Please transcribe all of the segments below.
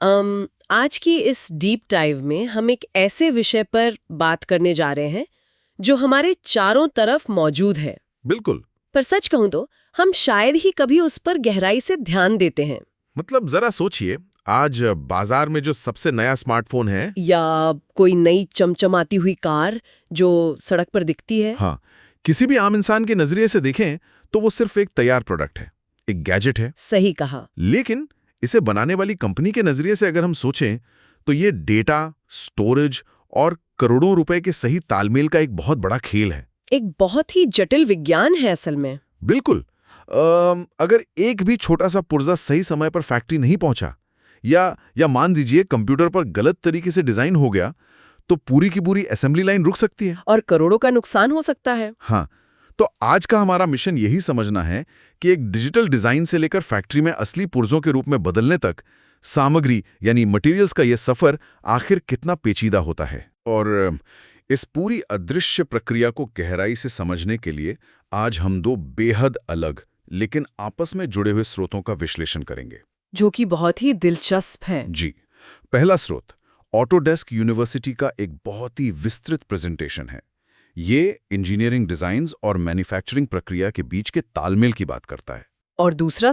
आज की इस डीप डाइव में हम एक ऐसे विषय पर बात करने जा रहे हैं जो हमारे चारों तरफ मौजूद है। बिल्कुल। पर सच कहूं तो हम शायद ही कभी उस पर गहराई से ध्यान देते हैं। मतलब जरा सोचिए, आज बाजार में जो सबसे नया स्मार्टफोन है या कोई नई चमचमाती हुई कार जो सड़क पर दिखती है। हाँ, किसी भी आम इंसान के नजरिए से देखें तो वो सिर्फ एक तैयार प्रोडक्ट है, एक गैजेट है। सही कहा। लेकिन इसे बनाने वाली कंपनी के नजरिए से अगर हम सोचें तो ये डेटा, स्टोरेज और करोड़ों रुपए के सही तालमेल का एक बहुत बड़ा खेल है। एक बहुत ही जटिल विज्ञान है असल में। बिल्कुल। अगर एक भी छोटा सा पुर्जा सही समय पर फैक्ट्री नहीं पहुंचा या मान दीजिए कंप्यूटर पर गलत तरीके से डिजाइन हो गया तो पूरी की पूरी असेंबली लाइन रुक सकती है और करोड़ों का नुकसान हो सकता है। हाँ, तो आज का हमारा मिशन यही समझना है कि एक डिजिटल डिजाइन से लेकर फैक्ट्री में असली पुर्जों के रूप में बदलने तक सामग्री यानी मटेरियल्स का यह सफर आखिर कितना पेचीदा होता है। और इस पूरी अदृश्य प्रक्रिया को गहराई से समझने के लिए आज हम दो बेहद अलग लेकिन आपस में जुड़े हुए स्रोतों का विश्लेषण करेंगे, जो कि बहुत ही दिलचस्प है। जी। पहला स्रोत ऑटोडेस्क यूनिवर्सिटी का एक बहुत ही विस्तृत प्रेजेंटेशन है। ये इंजीनियरिंग डिजाइन्स और मैन्युफैक्चरिंग प्रक्रिया के बीच के तालमेल की बात करता है। और दूसरा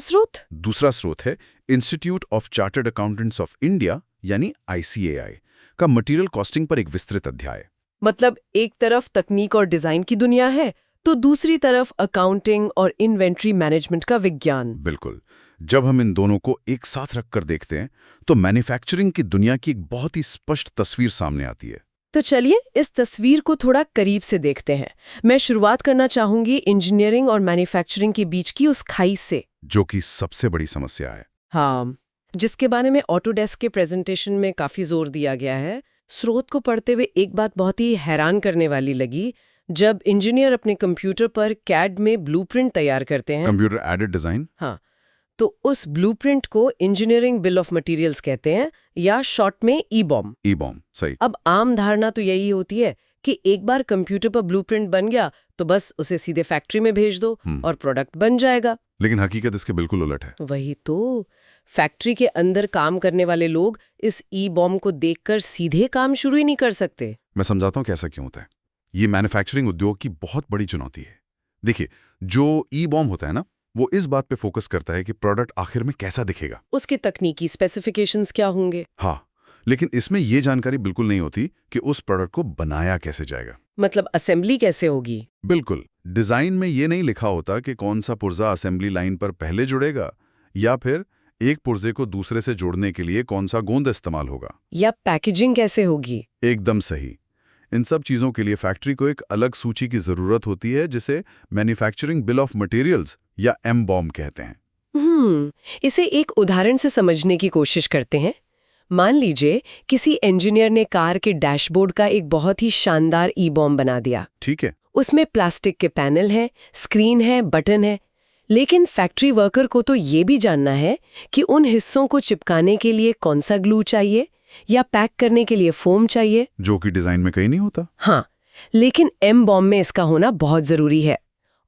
स्रोत है institute of chartered accountants of India यानी ICAI का मटेरियल कॉस्टिंग पर एक विस्तृत अध्याय। मतलब एक तरफ तकनीक और डिजाइन की दुनिया है तो दूसरी तरफ अकाउंटिंग और इन्वेंट्री मैनेजमेंट का विज्ञान। बिल्कुल। जब हम इन दोनों को एक साथ रखकर देखते हैं तो मैन्युफैक्चरिंग की दुनिया की एक बहुत ही स्पष्ट तस्वीर सामने आती है। तो चलिए इस तस्वीर को थोड़ा करीब से देखते हैं। मैं शुरुआत करना चाहूंगी इंजीनियरिंग और मैन्युफैक्चरिंग के बीच की उस खाई से, जो कि सबसे बड़ी समस्या है। हाँ, जिसके बारे में ऑटोडेस्क के प्रेजेंटेशन में काफी जोर दिया गया है। स्रोत को पढ़ते हुए एक बात बहुत ही हैरान करने वाली लगी। जब इंजीनियर अपने कंप्यूटर पर कैड में ब्लूप्रिंट तैयार करते हैं, कंप्यूटर एडेड डिजाइन, हाँ, तो उस ब्लूप्रिंट को इंजीनियरिंग बिल ऑफ मटेरियल्स कहते हैं या शॉर्ट में ईबॉम। सही। अब आम धारणा तो यही होती है कि एक बार कंप्यूटर पर ब्लूप्रिंट बन गया तो बस उसे सीधे फैक्ट्री में भेज दो और प्रोडक्ट बन जाएगा। लेकिन हकीकत इसके बिल्कुल उलट है। वही तो, फैक्ट्री के अंदर काम करने वाले लोग इस ईबॉम को देखकर सीधे काम शुरू ही नहीं कर सकते। मैं समझाता हूँ कैसा क्यों होता है। ये मैन्युफैक्चरिंग उद्योग की बहुत बड़ी चुनौती है। देखिए, जो ईबॉम होता है ना, वो इस बात पे फोकस करता है कि प्रोडक्ट आखिर में कैसा दिखेगा, उसके तकनीकी स्पेसिफिकेशंस क्या होंगे। हाँ, लेकिन इसमें ये जानकारी बिल्कुल नहीं होती कि उस प्रोडक्ट को बनाया कैसे जाएगा। मतलब असेंबली कैसे होगी। बिल्कुल। डिजाइन में ये नहीं लिखा होता कि कौन सा पुर्जा असेंबली लाइन पर पहले जुड़ेगा या फिर एक पुर्जे को दूसरे से जोड़ने के लिए कौन सा गोंद इस्तेमाल होगा, या पैकेजिंग कैसे होगी। एकदम सही। इन सब चीजों के लिए फैक्ट्री को एक अलग सूची की जरूरत होती है जिसे मैन्युफैक्चरिंग बिल ऑफ मटेरियल्स या MBOM कहते हैं। इसे एक उदाहरण से समझने की कोशिश करते हैं। मान लीजिए किसी इंजीनियर ने कार के डैशबोर्ड का एक बहुत ही शानदार ईबॉम बना दिया। ठीक है। उसमें प्लास्टिक के पैनल हैं, स्क्रीन है, बटन है। लेकिन फैक्ट्री वर्कर को तो ये भी जानना है कि उन हिस्सों को चिपकाने के लिए कौन सा ग्लू चाहिए या पैक करने के लिए फोम चाहिए, जो कि डिजाइन में कहीं नहीं होता। हाँ, लेकिन MBOM में इसका होना बहुत जरूरी है।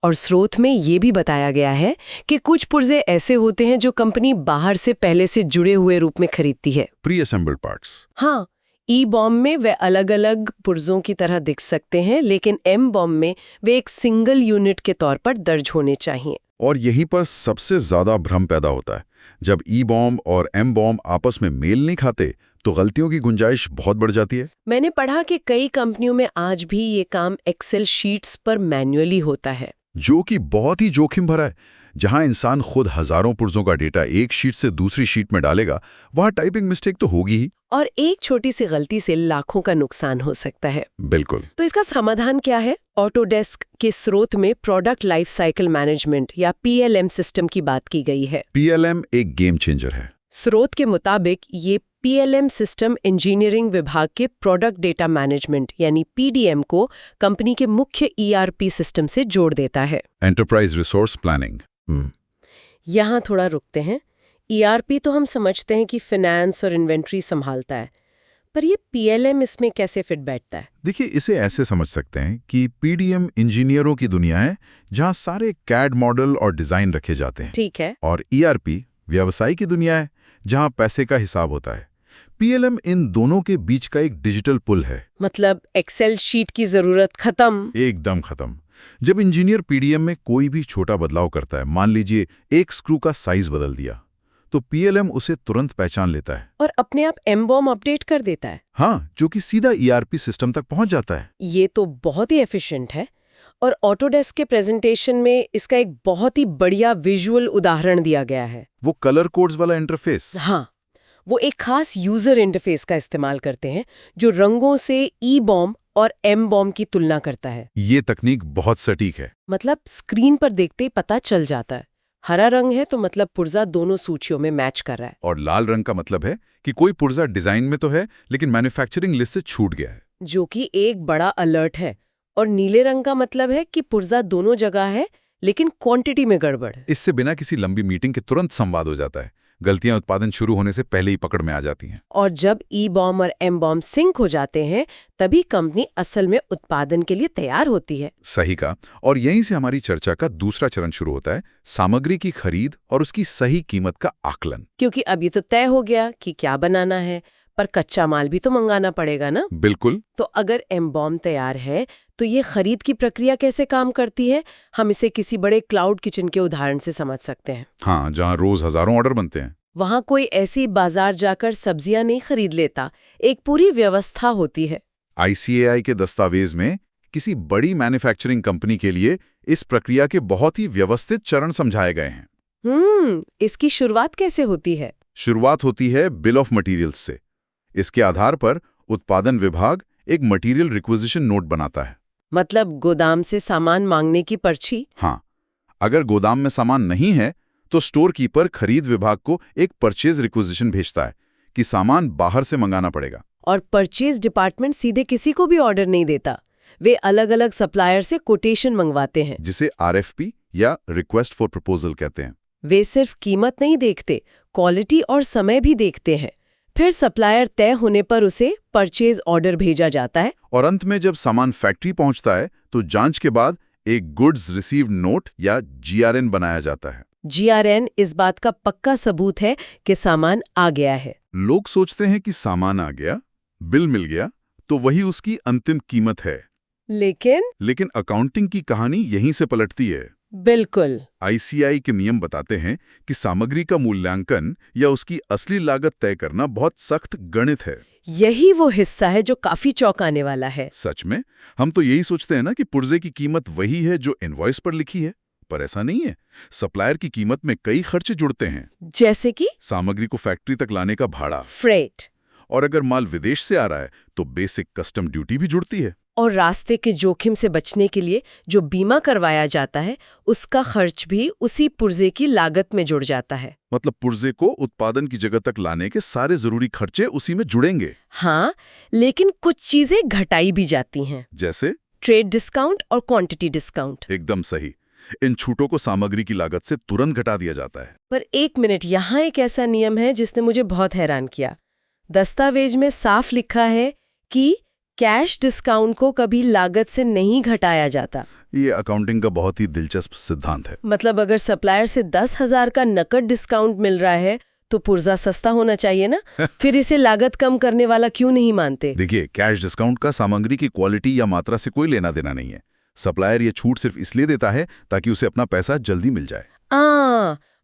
और स्रोत में ये भी बताया गया है कि कुछ पुर्जे ऐसे होते हैं जो कंपनी बाहर से पहले से जुड़े हुए रूप में खरीदती है, प्री असेंबल्ड पार्ट्स। हाँ, ईबॉम में वे अलग अलग पुर्जों की तरह दिख सकते हैं, लेकिन MBOM में वे एक सिंगल यूनिट के तौर पर दर्ज होने चाहिए। और यहीं पर सबसे ज्यादा भ्रम पैदा होता है। जब ईबॉम और MBOM आपस में मेल नहीं खाते तो गलतियों की गुंजाइश बहुत बढ़ जाती है। मैंने पढ़ा कि कई कंपनियों में आज भी ये काम एक्सेल शीट्स पर मैन्युअली होता है, जो कि बहुत ही जोखिम भरा है। जहां इंसान खुद हजारों पुर्जों का डेटा एक शीट से दूसरी शीट में डालेगा, वहां टाइपिंग मिस्टेक तो होगी ही, और एक छोटी सी गलती से लाखों का नुकसान हो सकता है। बिल्कुल। तो इसका समाधान क्या है। ऑटोडेस्क के स्रोत में प्रोडक्ट लाइफ साइकिल मैनेजमेंट या PLM सिस्टम की बात की गई है। PLM एक गेम चेंजर है। स्रोत के मुताबिक ये PLM सिस्टम इंजीनियरिंग विभाग के प्रोडक्ट डेटा मैनेजमेंट यानी PDM को कंपनी के मुख्य ERP सिस्टम से जोड़ देता है। Enterprise resource planning. यहाँ थोड़ा रुकते हैं। ERP तो हम समझते हैं कि फाइनेंस और इन्वेंट्री संभालता है, पर ये PLM इसमें कैसे फिट बैठता है। देखिए, इसे ऐसे समझ सकते हैं कि PDM इंजीनियरों की दुनिया है जहां सारे CAD मॉडल और डिजाइन रखे जाते हैं। ठीक है। और ERP व्यवसाय की दुनिया है जहां पैसे का हिसाब होता है। पीएलएम इन दोनों के बीच का एक डिजिटल पुल है। मतलब एक्सेल शीट की जरूरत खत्म। एकदम खत्म। जब इंजीनियर पीडीएम में कोई भी छोटा बदलाव करता है, मान लीजिए एक स्क्रू का साइज बदल दिया, तो पीएलएम उसे तुरंत पहचान लेता है और अपने आप एमबॉम अपडेट कर देता है। हाँ, जो कि सीधा ईआरपी सिस्टम तक पहुंच जाता है। ये तो बहुत ही एफिशिएंट है। और ऑटोडेस्क के प्रेजेंटेशन में इसका एक बहुत ही बढ़िया विजुअल उदाहरण दिया गया है। वो कलर कोड्स वाला इंटरफेस। हाँ, वो एक खास यूजर इंटरफेस का इस्तेमाल करते हैं जो रंगों से ई बॉम और एम बॉम की तुलना करता है। ये तकनीक बहुत सटीक है। मतलब स्क्रीन पर देखते ही पता चल जाता है, हरा रंग है तो मतलब पुर्जा दोनों सूचियों में मैच कर रहा है। और लाल रंग का मतलब है कि कोई पुर्जा डिजाइन में तो है लेकिन मैन्युफैक्चरिंग लिस्ट से छूट गया है, जो कि एक बड़ा अलर्ट है। और नीले रंग का मतलब है कि पुर्जा दोनों जगह है लेकिन क्वांटिटी में गड़बड़ है। इससे बिना किसी लंबी मीटिंग के तुरंत संवाद हो जाता है। गलतियां उत्पादन शुरू होने से पहले ही पकड़ में आ जाती हैं। और जब ई बॉम और एम बॉम सिंक हो जाते हैं तभी कंपनी असल में उत्पादन के लिए तैयार होती है। सही कहा। और यहीं से हमारी चर्चा का दूसरा चरण शुरू होता है, सामग्री की खरीद और उसकी सही कीमत का आकलन। क्योंकि अब ये तो तय हो गया कि क्या बनाना है, पर कच्चा माल भी तो मंगाना पड़ेगा ना। बिल्कुल। तो अगर एम बॉम तैयार है तो ये खरीद की प्रक्रिया कैसे काम करती है, हम इसे किसी बड़े क्लाउड किचन के उदाहरण से समझ सकते हैं। हाँ, जहाँ रोज हजारों ऑर्डर बनते हैं। वहाँ कोई ऐसी बाजार जाकर सब्जियां नहीं खरीद लेता, एक पूरी व्यवस्था होती है। आईसीएआई के दस्तावेज में किसी बड़ी मैन्युफैक्चरिंग कंपनी के लिए इस प्रक्रिया के बहुत ही व्यवस्थित चरण समझाए गए हैं। इसकी शुरुआत कैसे होती है? शुरुआत होती है बिल ऑफ मटेरियल्स से। इसके आधार पर उत्पादन विभाग एक मटेरियल रिक्विजिशन नोट बनाता है। मतलब गोदाम से सामान मांगने की पर्ची? हाँ, अगर गोदाम में सामान नहीं है तो स्टोर कीपर खरीद विभाग को एक परचेज रिक्विजिशन भेजता है कि सामान बाहर से मंगाना पड़ेगा। और परचेज डिपार्टमेंट सीधे किसी को भी ऑर्डर नहीं देता, वे अलग अलग सप्लायर से कोटेशन मंगवाते हैं, जिसे आरएफपी या रिक्वेस्ट फॉर प्रपोजल कहते हैं। वे सिर्फ कीमत नहीं देखते, क्वालिटी और समय भी देखते हैं। फिर सप्लायर तय होने पर उसे परचेज ऑर्डर भेजा जाता है। और अंत में जब सामान फैक्ट्री पहुंचता है तो जांच के बाद एक गुड्स रिसीव्ड नोट या जीआरएन बनाया जाता है। जीआरएन इस बात का पक्का सबूत है कि सामान आ गया है। लोग सोचते हैं कि सामान आ गया, बिल मिल गया, तो वही उसकी अंतिम कीमत है। लेकिन अकाउंटिंग की कहानी यहीं से पलटती है। बिल्कुल। आईसीएआई के नियम बताते हैं कि सामग्री का मूल्यांकन या उसकी असली लागत तय करना बहुत सख्त गणित है। यही वो हिस्सा है जो काफी चौंकाने वाला है। सच में, हम तो यही सोचते हैं ना कि पुर्जे की कीमत वही है जो इनवॉइस पर लिखी है, पर ऐसा नहीं है। सप्लायर की कीमत में कई खर्चे जुड़ते हैं, जैसे कि सामग्री को फैक्ट्री तक लाने का भाड़ा, फ्रेट, और अगर माल विदेश से आ रहा है तो बेसिक कस्टम ड्यूटी भी जुड़ती है। और रास्ते के जोखिम से बचने के लिए जो बीमा करवाया जाता है उसका खर्च भी उसी पुर्जे की लागत में जुड़ जाता है। मतलब पुर्जे को उत्पादन की जगह तक लाने के सारे जरूरी खर्चे उसी में जुड़ेंगे। हाँ, लेकिन कुछ चीजें घटाई भी जाती हैं, जैसे ट्रेड डिस्काउंट और क्वांटिटी डिस्काउंट। एकदम सही। इन छूटों को सामग्री की लागत से तुरंत घटा दिया जाता है। पर एक मिनट, यहाँ एक ऐसा नियम है जिसने मुझे बहुत हैरान किया। दस्तावेज में साफ लिखा है कि कैश डिस्काउंट को कभी लागत से नहीं घटाया जाता। ये अकाउंटिंग का बहुत ही दिलचस्प सिद्धांत है। मतलब अगर सप्लायर से 10,000 का नकद डिस्काउंट मिल रहा है तो पुर्जा सस्ता होना चाहिए ना। फिर इसे लागत कम करने वाला क्यों नहीं मानते? देखिए, कैश डिस्काउंट का सामग्री की क्वालिटी या मात्रा से कोई लेना देना नहीं है। सप्लायर ये छूट सिर्फ इसलिए देता है ताकि उसे अपना पैसा जल्दी मिल जाए।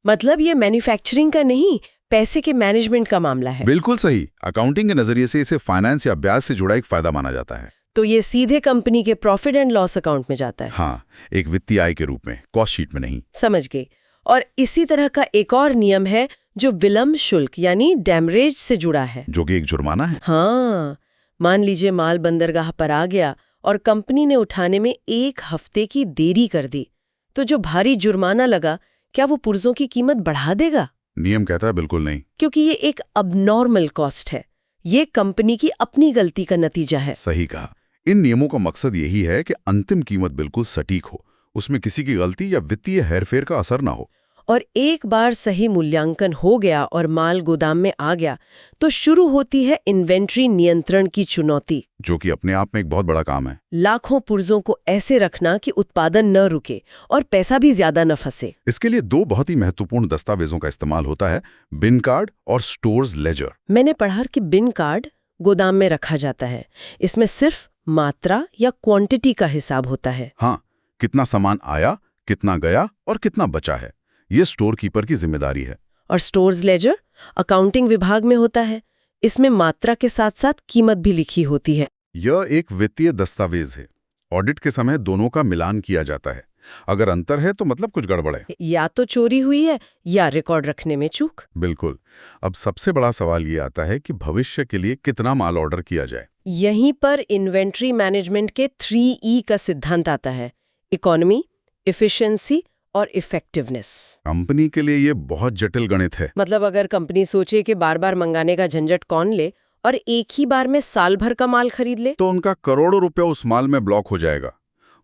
मतलब ये मैन्युफैक्चरिंग का नहीं, पैसे के मैनेजमेंट का मामला है। बिल्कुल सही। अकाउंटिंग के नजरिए से इसे फाइनेंस या ब्याज से जुड़ा एक फायदा माना जाता है। तो ये सीधे कंपनी के प्रॉफिट एंड लॉस अकाउंट में जाता है। हाँ, एक वित्तीय आय के रूप में, कॉस्ट शीट में नहीं। समझ गई। और इसी तरह का एक और नियम है जो विलंब शुल्क यानी डैमरेज से जुड़ा है, जो कि एक जुर्माना है। हाँ, मान लीजिए माल बंदरगाह पर आ गया और कंपनी ने उठाने में 1 हफ्ते की देरी कर दी, तो जो भारी जुर्माना लगा क्या वो पुर्जों की कीमत बढ़ा देगा? नियम कहता है बिल्कुल नहीं, क्योंकि ये एक अबनॉर्मल कॉस्ट है, ये कंपनी की अपनी गलती का नतीजा है। सही कहा। इन नियमों का मकसद यही है कि अंतिम कीमत बिल्कुल सटीक हो, उसमें किसी की गलती या वित्तीय हेरफेर का असर ना हो। और एक बार सही मूल्यांकन हो गया और माल गोदाम में आ गया तो शुरू होती है इन्वेंट्री नियंत्रण की चुनौती, जो कि अपने आप में एक बहुत बड़ा काम है। लाखों पुर्जों को ऐसे रखना कि उत्पादन न रुके और पैसा भी ज्यादा न फंसे। इसके लिए दो बहुत ही महत्वपूर्ण दस्तावेजों का इस्तेमाल होता है, बिन कार्ड और स्टोर्स लेजर। मैंने पढ़ा कि बिन कार्ड गोदाम में रखा जाता है, इसमें सिर्फ मात्रा या क्वांटिटी का हिसाब होता है। हाँ, कितना सामान आया, कितना गया और कितना बचा है, ये स्टोर कीपर की जिम्मेदारी है। और स्टोर्स लेजर अकाउंटिंग विभाग में होता है, इसमें मात्रा के साथ साथ कीमत भी लिखी होती है। यह एक वित्तीय दस्तावेज है। ऑडिट के समय दोनों का मिलान किया जाता है। अगर अंतर है तो मतलब कुछ गड़बड़ है, या तो चोरी हुई है या रिकॉर्ड रखने में चूक। बिल्कुल। अब सबसे बड़ा सवाल ये आता है कि भविष्य के लिए कितना माल ऑर्डर किया जाए। यहीं पर इन्वेंट्री मैनेजमेंट के 3E का सिद्धांत आता है, इकोनॉमी, एफिशिएंसी और इफेक्टिवनेस। कंपनी के लिए ये बहुत जटिल गणित है। मतलब अगर कंपनी सोचे कि बार बार मंगाने का झंझट कौन ले और एक ही बार में साल भर का माल खरीद ले, तो उनका करोड़ों रुपया उस माल में ब्लॉक हो जाएगा।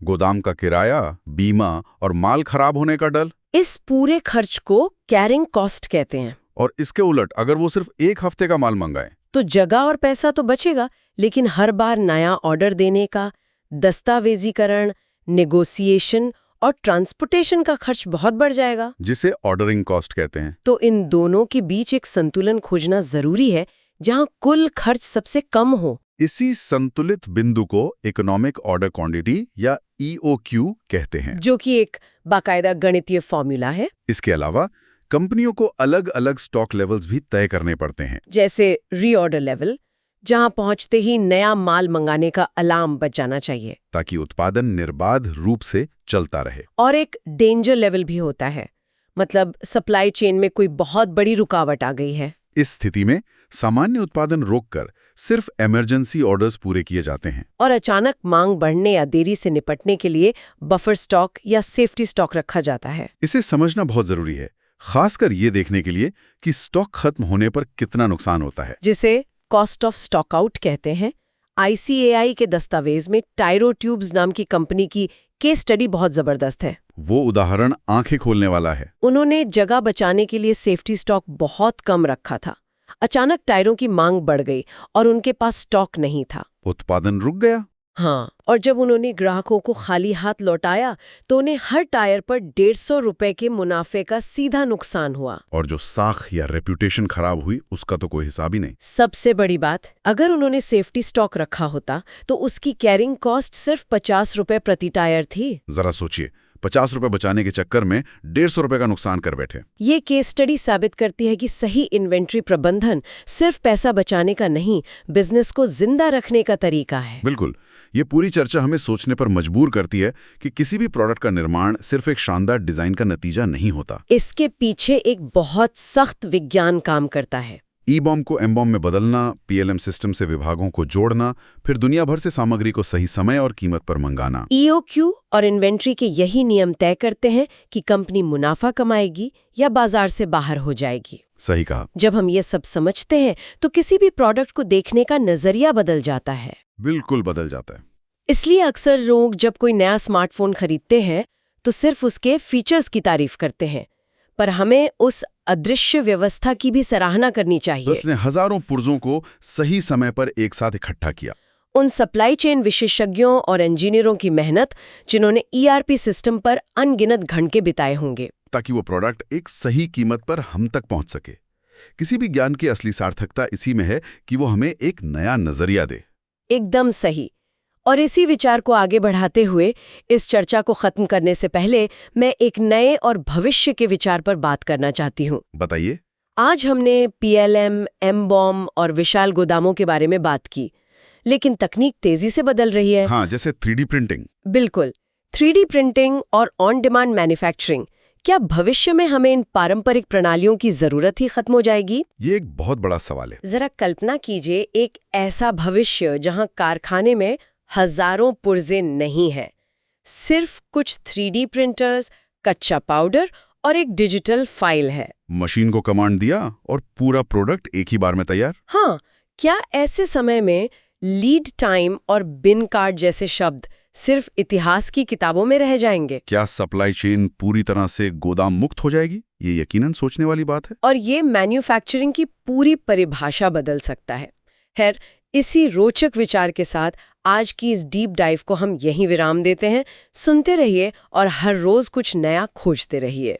गोदाम का किराया, बीमा और माल खराब होने का डर। इस पूरे खर्च को कैरिंग कॉस्ट कहते हैं। और इसके उलट अगर वो सिर्फ एक हफ्ते का माल मंगाए तो जगह और पैसा तो बचेगा, लेकिन हर बार नया ऑर्डर देने का दस्तावेजीकरण, नेगोशिएशन और ट्रांसपोर्टेशन का खर्च बहुत बढ़ जाएगा, जिसे ऑर्डरिंग कॉस्ट कहते हैं। तो इन दोनों के बीच एक संतुलन खोजना जरूरी है जहां कुल खर्च सबसे कम हो। इसी संतुलित बिंदु को इकोनॉमिक ऑर्डर क्वांटिटी या EOQ कहते हैं, जो कि एक बाकायदा गणितीय फॉर्मूला है। इसके अलावा कंपनियों को अलग अलग स्टॉक लेवल्स भी तय करने पड़ते हैं, जैसे रीऑर्डर लेवल, जहां पहुंचते ही नया माल मंगाने का अलार्म बज जाना चाहिए, ताकि उत्पादन निर्बाध रूप से चलता रहे। और एक डेंजर लेवल भी होता है, मतलब सप्लाई चेन में कोई बहुत बड़ी रुकावट आ गई है। इस स्थिति में सामान्य उत्पादन रोककर सिर्फ इमरजेंसी ऑर्डर्स पूरे किए जाते हैं। और अचानक मांग बढ़ने या देरी से निपटने के लिए बफर स्टॉक या सेफ्टी स्टॉक रखा जाता है। इसे समझना बहुत जरूरी है, खासकर ये देखने के लिए कि स्टॉक खत्म होने पर कितना नुकसान होता है, जिसे कॉस्ट ऑफ स्टॉक आउट कहते हैं। ICAI के दस्तावेज में टायरो ट्यूब्स नाम की कंपनी की केस स्टडी बहुत जबरदस्त है। वो उदाहरण आंखें खोलने वाला है। उन्होंने जगह बचाने के लिए सेफ्टी स्टॉक बहुत कम रखा था। अचानक टायरों की मांग बढ़ गई और उनके पास स्टॉक नहीं था। उत्पादन रुक गया। हाँ, और जब उन्होंने ग्राहकों को खाली हाथ लौटाया तो उन्हें हर टायर पर 150 रुपए के मुनाफे का सीधा नुकसान हुआ। और जो साख या रेप्यूटेशन खराब हुई उसका तो कोई हिसाब ही नहीं। सबसे बड़ी बात, अगर उन्होंने सेफ्टी स्टॉक रखा होता तो उसकी कैरिंग कॉस्ट सिर्फ 50 रुपए प्रति टायर थी। जरा सोचिए, 50 रुपए बचाने के चक्कर में 150 रुपए का नुकसान कर बैठे। ये केस स्टडी साबित करती है कि सही इन्वेंट्री प्रबंधन सिर्फ पैसा बचाने का नहीं, बिजनेस को जिंदा रखने का तरीका है। बिल्कुल, ये पूरी चर्चा हमें सोचने पर मजबूर करती है कि किसी भी प्रोडक्ट का निर्माण सिर्फ एक शानदार डिजाइन का नतीजा नहीं होता। इसके पीछे एक बहुत सख्त विज्ञान काम करता है। ई-बॉम को एम-बॉम में बदलना, PLM सिस्टम से विभागों को जोड़ना, फिर दुनिया भर से सामग्री को सही समय और कीमत पर मंगाना। EOQ और इन्वेंट्री के यही नियम तय करते हैं कि कंपनी मुनाफा कमाएगी या बाजार से बाहर हो जाएगी। सही कहा। जब हम ये सब समझते हैं तो किसी भी प्रोडक्ट को देखने का नजरिया बदल जाता है। बिल्कुल बदल जाता है। इसलिए अक्सर लोग जब कोई नया स्मार्टफोन खरीदते हैं तो सिर्फ उसके फीचर्स की तारीफ करते हैं, पर हमें उस अदृश्य व्यवस्था की भी सराहना करनी चाहिए। उसने हजारों पुर्जों को सही समय पर एक साथ इकट्ठा किया। उन सप्लाई चेन विशेषज्ञों और इंजीनियरों की मेहनत जिन्होंने ERP सिस्टम पर अनगिनत घंटे बिताए होंगे, ताकि वो प्रोडक्ट एक सही कीमत पर हम तक पहुंच सके। किसी भी ज्ञान की असली सार्थकता इसी में है कि वो हमें एक नया नजरिया दे। एकदम सही। और इसी विचार को आगे बढ़ाते हुए इस चर्चा को खत्म करने से पहले मैं एक नए और भविष्य के विचार पर बात करना चाहती हूँ। बताइए। आज हमने PLM, M-बॉम और विशाल गोदामों के बारे में बात की, लेकिन तकनीक तेजी से बदल रही है। हाँ, जैसे 3D प्रिंटिंग। बिल्कुल, 3D प्रिंटिंग और ऑन डिमांड मैन्युफैक्चरिंग। क्या भविष्य में हमें इन पारंपरिक प्रणालियों की जरूरत ही खत्म हो जाएगी? ये एक बहुत बड़ा सवाल है। जरा कल्पना कीजिए एक ऐसा भविष्य जहां कारखाने में हजारों पुर्जे नहीं हैं, सिर्फ कुछ 3D प्रिंटर्स, कच्चा पाउडर और एक डिजिटल फाइल है। मशीन को कमांड दिया और पूरा प्रोडक्ट एक ही बार में तैयार। हाँ, क्या ऐसे समय में लीड टाइम और बिन कार्ड जैसे शब्द सिर्फ इतिहास की किताबों में रह जाएंगे? क्या सप्लाई चेन पूरी तरह से गोदाम मुक्त हो जाएगी? ये यकीनन सोचने वाली बात है। और ये मैन्युफैक्चरिंग की पूरी परिभाषा बदल सकता है। खैर, इसी रोचक विचार के साथ आज की इस डीप डाइव को हम यहीं विराम देते हैं। सुनते रहिए और हर रोज कुछ नया खोजते रहिए।